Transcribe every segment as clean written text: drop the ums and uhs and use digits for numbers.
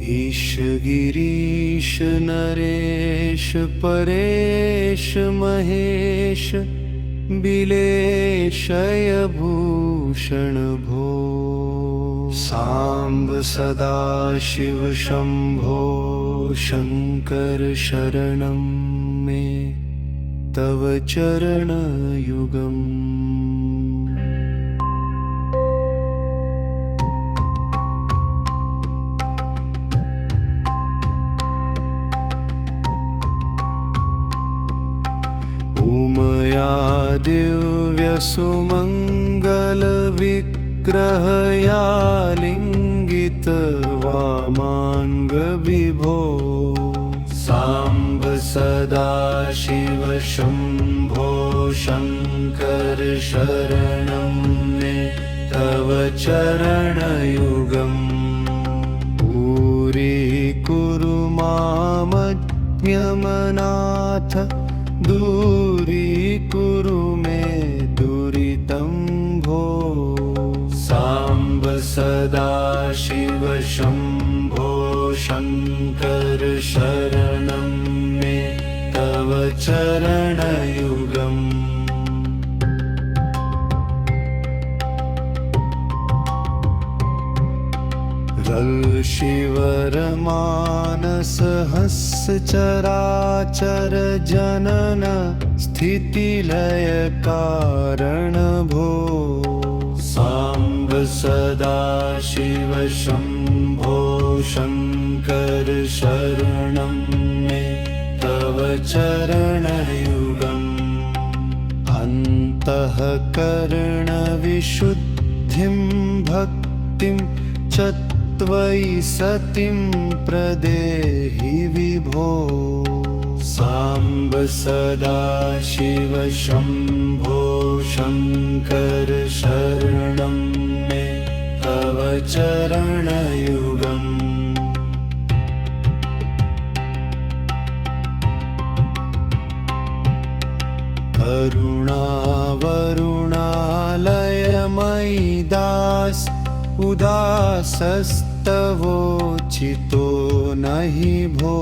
ईश गिरीश नरेश परेश महेश बिलेशय भूषण भो सांब सदाशिव शंभो शंकर शरणं मे तव चरणयुगम्। उमया दिव्यसुमङ्गलविग्रहया लिङ्गित वामाङ्गविभो सांब सदाशिव शंभो शंकर शरणं मे तव चरणयुगम्। पूरीकुरु मामज्ञमनाथ दूरीकुरु मे दुरितं भो सांब सदाशिव शंभो शंकर शरणं मे तव चरणयुगम्। शिवरमानसहस चराचर जनन स्थितिलय कारण भो सांब सदाशिव शंभो शंकर शरणं मे तव चरणयुगम्। अन्तःकरण विशुद्धिं भक्तिं च त्वयि सतिं प्रदेहि विभो सांब सदाशिव शंभो शंकर शरणं मे तव चरणयुगम्। करुणावरुणालयमयि दास उदासस्तवोचितो नहि भो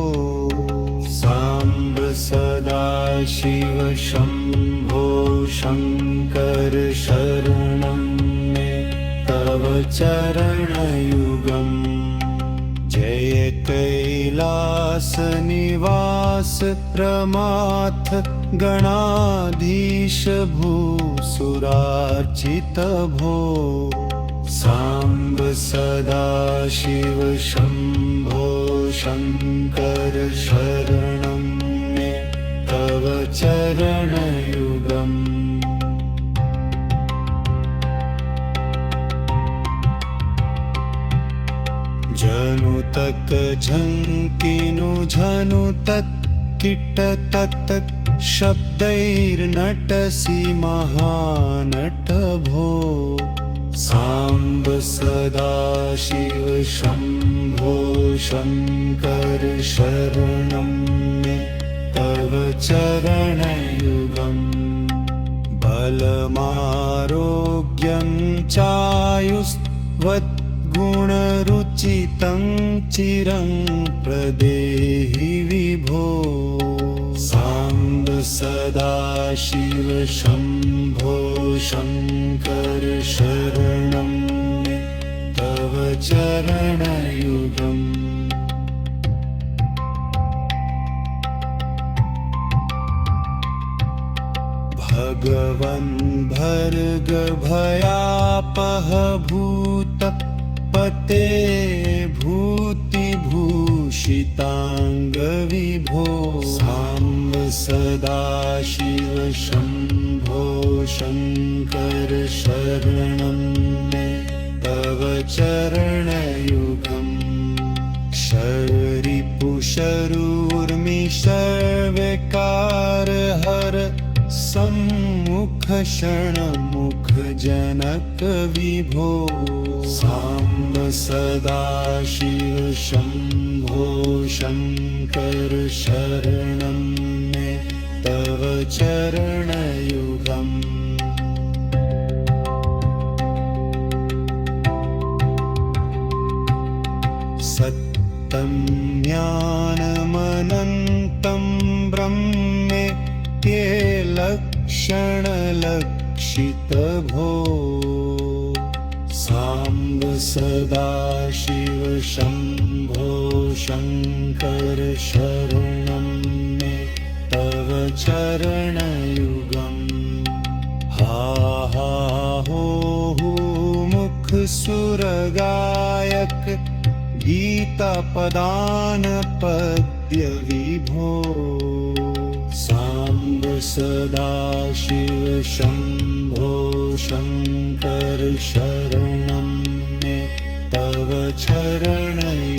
सांब सदाशिव शंभो शंकर शरणं मे तव चरणयुगम्। जय कैलास निवास रमाथ गणाधीश भूसुरार्चित भो सांब सदाशिव शंभो शंकर शरणं मे तव चरणयुगम्। जनुतक झंकिनु झनुतक किटतत शब्दैर्नटसि महानट भो सांब सदाशिव शंभो शंकर शरणं मे तव चरणयुगम्। बलमारोग्यं चायुस्त्वद्गुणरुचितं चिरं प्रदेहि विभो सांब सदाशिव शंभो शंकर शरणं मे तव चरणयुगम्। भगवन् भर्ग भयापह भूत पते भूतिभूषितांग विभो सांब सदाशिव शंभो शंकर शरणं मे तव चरणयुगम्। शरीपुशरूर्मि सर्वकार हर सम्मुख क्षणमुख जनक विभो सांब सदाशिव शंभो शंकर शरणं मे तव चरणयुगम्। तं ज्ञानमनन्तं ब्रह्मे ते लक्षणलक्षितभो साम्ब सदाशिव शम्भो शङ्कर शरणं मे तव चरणयुगम् हा हा हो मुख सुरगायक गीतापदान पद्य विभो साम्ब सदाशिव शम्भो शङ्कर शरणं मे तव चरणयुगम्